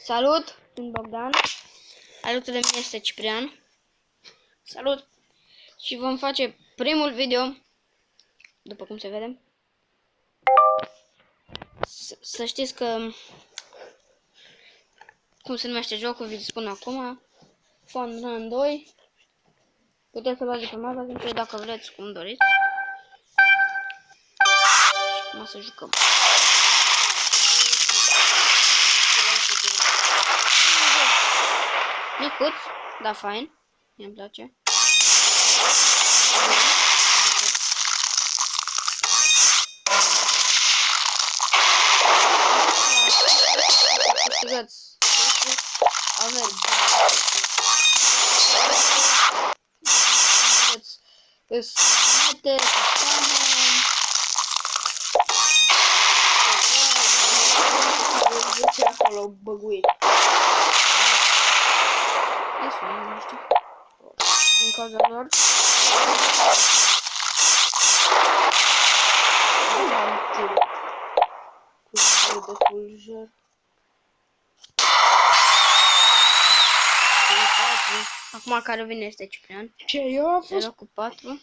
Salut, sunt Bogdan. Alături de mine este Ciprian. Salut! Și vom face primul video, după cum se vede. Să știți că, cum se numește jocul, vi spun acum. Fun Run 2. Puteți să luați pe magazin, dacă vreți, cum doriți. Și acum să jucăm. Micuț, da, fain. Mi-mi place. Câștigați. Aveți. Sunete, ce acolo băguit. Nu știu. Din cauza lor. De fulger. Acum care vine este Ciprian. Ce? Eu am fost... Cu 4.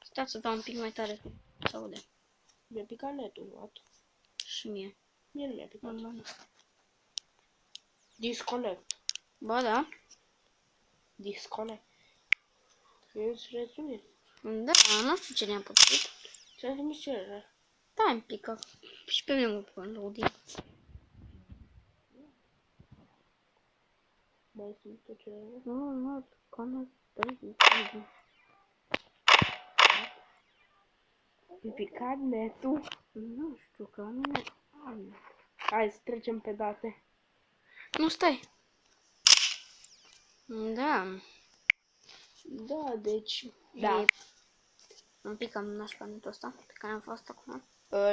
Stați să dau un pic mai tare. Să aude. Mi-a picat netul, luat. Și mie. Mie nu mi-a picat. Nu. Disconnect. Ba da. Disconnect. Eu-ți rezumir. Da, nu știu ce ne-a putut. Ce-a trimis cerere? Da, îmi pică. Și pe mine mă pun loading. Mai sunt o cerere? Nu, connect. Mi-a picat netul. Nu știu, că la mine... Hai să trecem pe date. Nu, stai. Da. Da, deci... Da. Un pic am nașpa netul ăsta pe care am fost acum.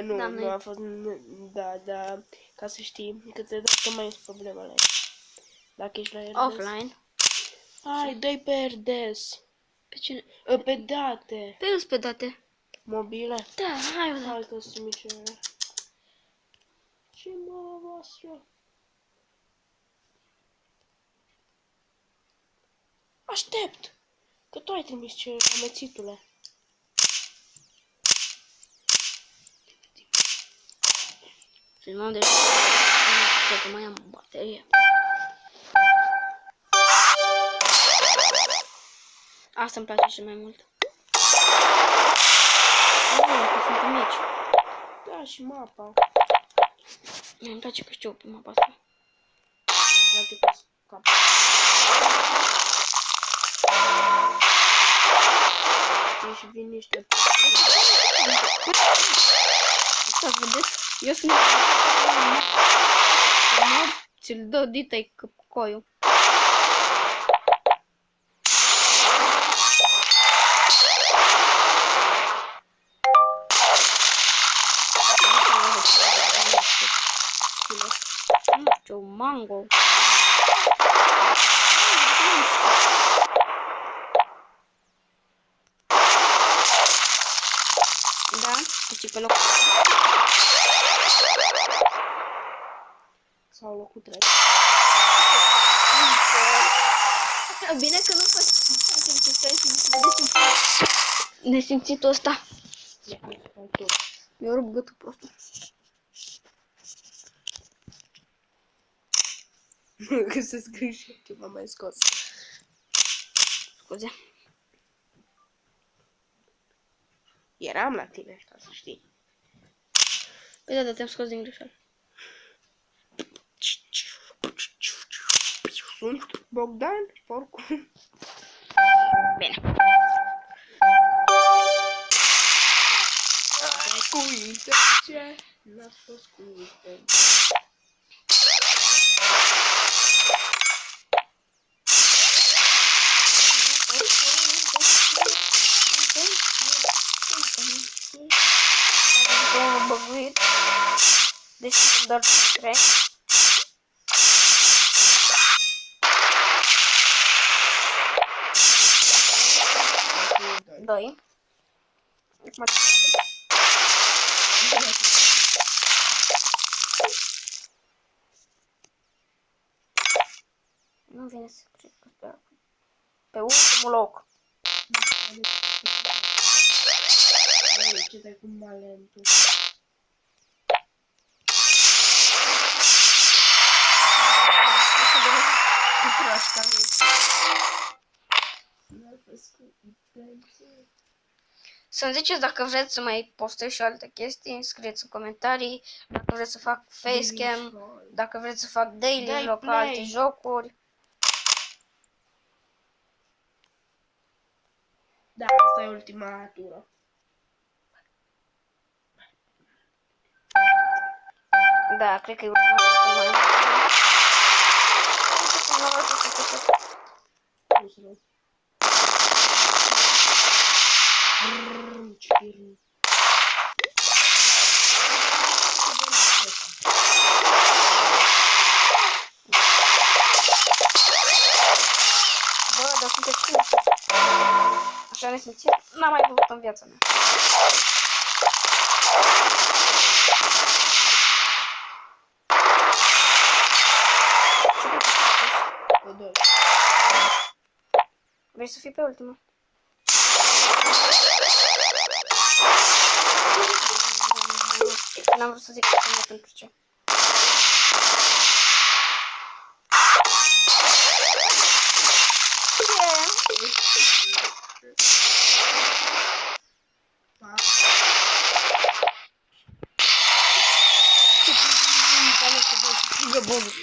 Nu, Da, nu a fost... Da, ca să știi, câteodată mai sunt problemele. Dacă ești la RDS. Offline. Hai, dă-i pe RDS. Pe cine? Pe date. Pe date. Mobile. Da, hai o dată. Hai că-ți trimit cerere. Ce mă voastră? Aștept! Că tu ai trimis cerere, amețitule. Filmam deja. Cred că mai am baterie. Asta îmi place cel mai mult. Că sunt mici. Da, și mapa. Mie îmi place că știu pe mapa asta. Practic, scap. Și vin niște... Asta vedeți? Eu sunt... Ți-l dă dita-i coiul. Nu știu, mango. Da, deci pe locul. Sau locul 3. Bine că nu facem nesimțitul ăsta. Eu rup gâtul prostul. Că se scrie și ceva mai scos. Scuze. Eram la tine, ca să știi. Păi da, te-am scos din greșeală. Sunt Bogdan, porcul. Bine. Uite ce n-a fost cu uite. Băguit. Deci sunt doar 3. Doi. nu vine să cred că pe ultimul loc. Băi, ce dai cu malentul? Cu proasta lui. N-a fost cu intenție. Să-mi ziceți dacă vreți să mai postez și alte chestii, scrieți în comentarii. Dacă vreți să fac facecam, dacă vreți să fac daily Dai joc, play. alte jocuri. Da, asta e ultima tură. Da, cred că e ultima dată mai am. Nu se rău. Ce firme. Bă, dar sunteți cine? Așa ne simțim? N-am mai văzut în viața mea. Ce vrei să faci? Pe doi. Vrei să fii pe ultimul? N-am vrut să zic că pentru ce.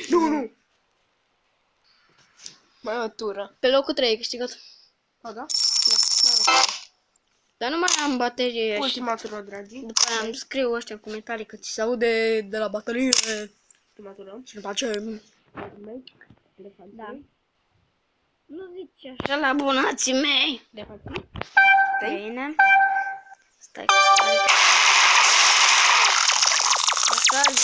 Nu, nu! Mai o tură. Pe locul 3 ai câștigat. O, da? Dar nu mai am baterie. Ultima tură, dragii. După aia îmi scriu ăștia în comentarii că ți se aude de la baterie. Ultima tură. Și după aceea... Da. Nu zici așa la abonații mei. De fapt. Bine. Stai. Masaj.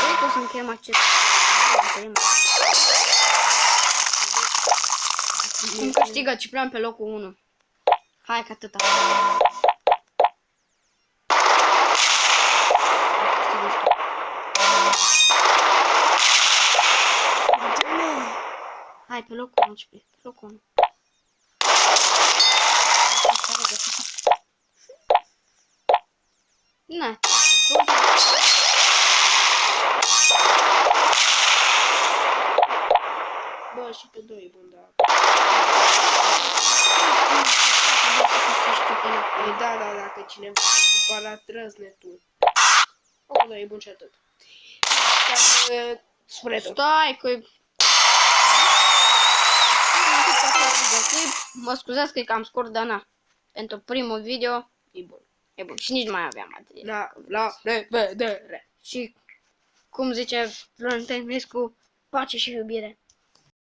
Cred că o să încheiem acest. Am câștigat Ciprian pe locul 1. Hai că atâta. Hai pe locul 1, Ciprian. Pe locul 1. Na. Bă, și pe doi e bun, da. Păi da, da, dacă cineva s-a cumpărat răznetul. O, da, e bun și atât. Spune tot. Stai că mă scuzați că e cam scurt, dar na. Pentru primul video E bun. e bun. Și nici nu mai aveam materie. La revedere. Și cum zice Florentin Mescu, pace și iubire.